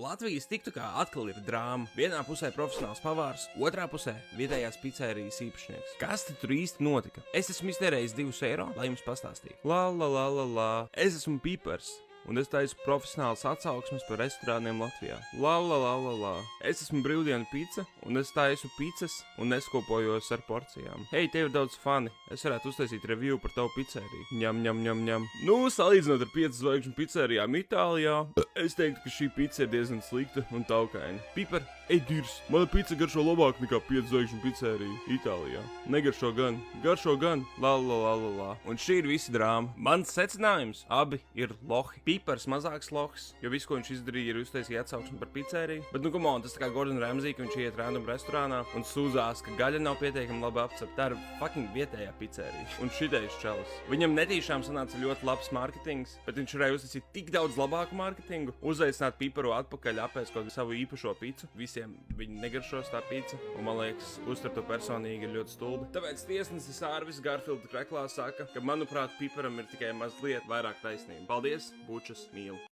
Latvijas tiktukā atkal ir drāma. Vienā pusē profesionāls pavārs, otrā pusē vietējās pizzerijas īpašnieks. Kas tad tur īsti notika? Es esmu iztērējis 2 eiro, lai jums pastāstītu. Es esmu Pipars. Un es taisu profesionāls atsauksmes par restorāniem Latvijā. Es esmu brīvdienu pizza, un es taisu pizzas un neskopojos ar porcijām. Hei, tev ir daudz fani. Es varētu uztaisīt review par tavu pizzeriju. Ņem. Nu, salīdzinot ar 5 zvaigžņu pizzerijām Itālijā, es teiktu, ka šī pizza ir diezgan slikta un taukaina. Pipar, ej dirs, mana pizza garšo labāk nekā 5 zvaigžņu pizzerija Itālijā. Negaršo gan, garšo gan. Un šī ir visa drāma. Mans secinājums, abi ir lohi. Pipars mazāks lohs, jo visu, ko viņš izdarīja, ir uztaisīja atsauksmi par pizzeriju. Bet, nu, come on, tas tā kā Gordon Ramsay, ka viņš iet random restorānā un sūzās, ka gaļa nav pietiekami labi apcepta. Tā ir fucking vietējā pizzerija. Un šitais čalis. Viņam netīšām sanāca ļoti labs marketings, bet viņš varēja uztaisīt tik daudz labāku marketingu, uzaicināt Piparu atpakaļ apēst kaut savu īpašo pizzu. Visiem viņi negaršos tā pizza, un man liekas, uztver to personīgi ir ļoti stulbi. Tāpēc tiesnesis Ārvis Garfilda kreklā saka, ka, manuprāt, Piparam ir tikai mazliet vairāk taisnība. Paldies! Bučas mīlu.